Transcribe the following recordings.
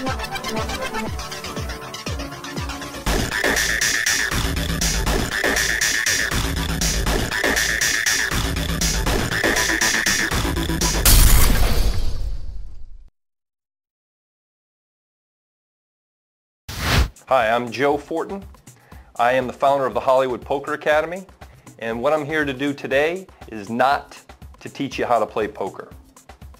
Hi, I'm Joe Fortin. I am the founder of the Hollywood Poker Academy, and what I'm here to do today is not to teach you how to play poker.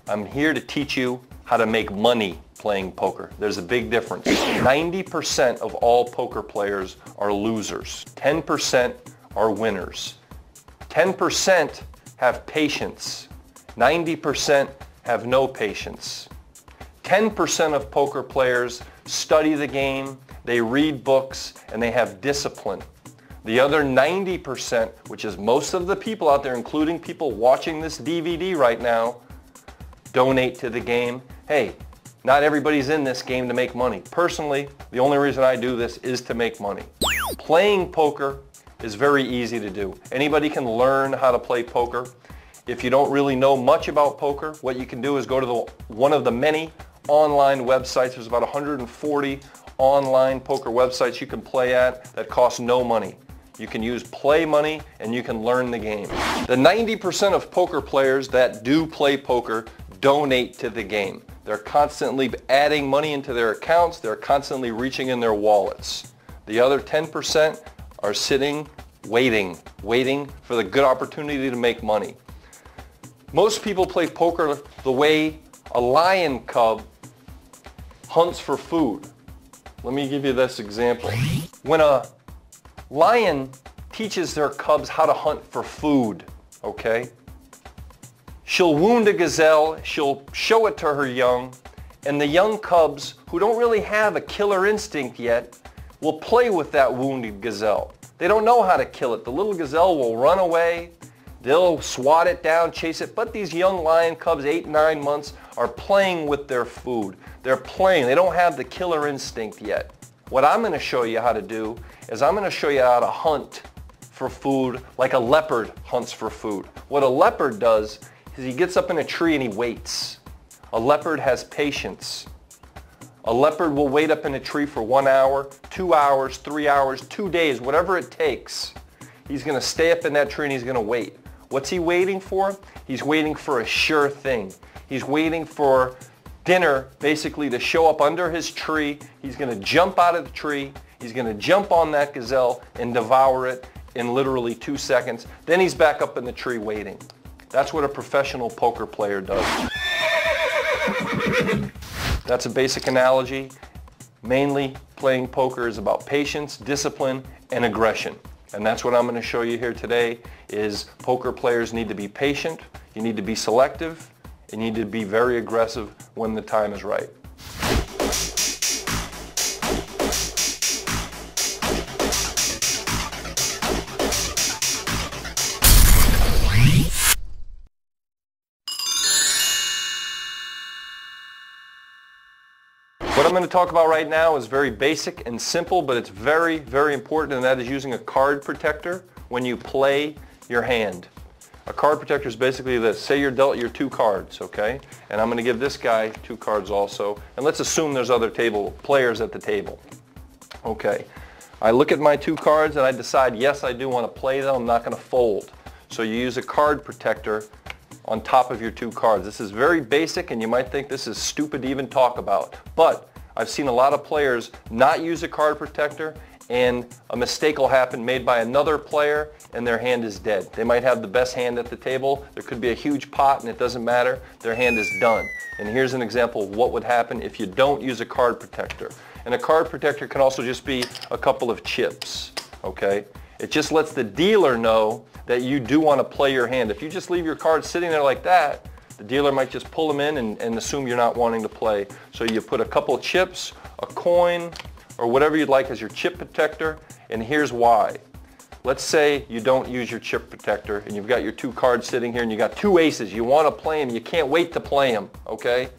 I'm here to teach you how to make money playing poker. There's a big difference. 90% of all poker players are losers. 10% are winners. 10% have patience. 90% have no patience. 10% of poker players study the game, they read books, and they have discipline. The other 90%, which is most of the people out there, including people watching this DVD right now, donate to the game. Hey, not everybody's in this game to make money. Personally, the only reason I do this is to make money. Playing poker is very easy to do. Anybody can learn how to play poker. If you don't really know much about poker, what you can do is go to one of the many online websites. There's about 140 online poker websites you can play at that cost no money. You can use play money and you can learn the game. The 90% of poker players that do play poker donate to the game. They're constantly adding money into their accounts. They're constantly reaching in their wallets. The other 10% are sitting, waiting for the good opportunity to make money. Most people play poker the way a lion cub hunts for food. Let me give you this example. When a lion teaches their cubs how to hunt for food, okay? She'll wound a gazelle, she'll show it to her young, and the young cubs, who don't really have a killer instinct yet, will play with that wounded gazelle. They don't know how to kill it. The little gazelle will run away, they'll swat it down, chase it, but these young lion cubs, 8, 9 months, are playing with their food. They're playing. They don't have the killer instinct yet. What I'm going to show you how to do is I'm going to show you how to hunt for food like a leopard hunts for food. What a leopard does is he gets up in a tree and he waits. A leopard has patience. A leopard will wait up in a tree for 1 hour, 2 hours, 3 hours, 2 days, whatever it takes. He's going to stay up in that tree and he's going to wait. What's he waiting for? He's waiting for a sure thing. He's waiting for dinner basically to show up under his tree. He's going to jump out of the tree. He's going to jump on that gazelle and devour it in literally 2 seconds. Then he's back up in the tree waiting. That's what a professional poker player does. That's a basic analogy. Mainly playing poker is about patience, discipline, and aggression. And that's what I'm going to show you here today is poker players need to be patient, you need to be selective, and you need to be very aggressive when the time is right. What I'm going to talk about right now is very basic and simple, but it's very, very important, and that is using a card protector when you play your hand. A card protector is basically this. Say you're dealt your 2 cards, okay? And I'm going to give this guy 2 cards also. And let's assume there's other players at the table. Okay. I look at my 2 cards and I decide, yes, I do want to play them. I'm not going to fold. So you use a card protector on top of your 2 cards. This is very basic and you might think this is stupid to even talk about. But I've seen a lot of players not use a card protector and a mistake will happen made by another player and their hand is dead. They might have the best hand at the table. There could be a huge pot and it doesn't matter. Their hand is done. And here's an example of what would happen if you don't use a card protector. And a card protector can also just be a couple of chips, okay? It just lets the dealer know that you do want to play your hand. If you just leave your cards sitting there like that, the dealer might just pull them in and assume you're not wanting to play. So you put a couple of chips, a coin, or whatever you'd like as your chip protector, and here's why. Let's say you don't use your chip protector and you've got your 2 cards sitting here and you got 2 aces. You want to play them, you can't wait to play them, okay?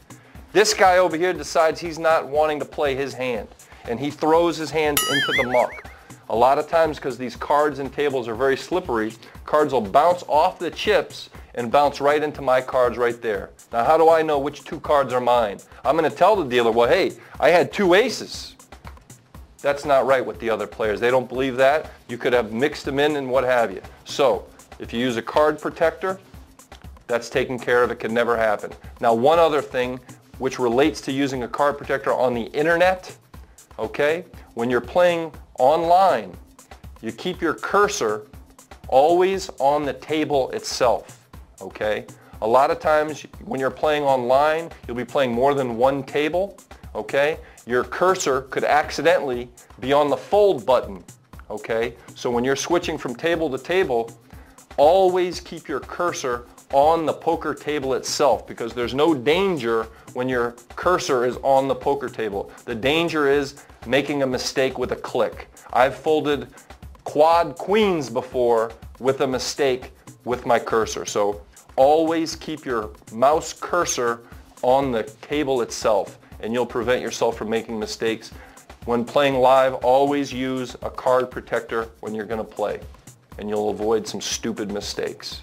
This guy over here decides he's not wanting to play his hand and he throws his hands into the muck. A lot of times, because these cards and tables are very slippery, cards will bounce off the chips and bounce right into my cards right there. Now how do I know which 2 cards are mine? I'm going to tell the dealer, well, hey, I had 2 aces. That's not right with the other players. They don't believe that. You could have mixed them in and what have you. So if you use a card protector, that's taken care of. It can never happen. Now one other thing which relates to using a card protector on the internet, okay? When you're playing online, you keep your cursor always on the table itself, okay? A lot of times when you're playing online, you'll be playing more than one table, okay? Your cursor could accidentally be on the fold button, okay? So when you're switching from table to table, always keep your cursor on the poker table itself, because there's no danger when your cursor is on the poker table. The danger is making a mistake with a click. I've folded quad queens before with a mistake with my cursor. So always keep your mouse cursor on the table itself, and you'll prevent yourself from making mistakes. When playing live, always use a card protector when you're going to play, and you'll avoid some stupid mistakes.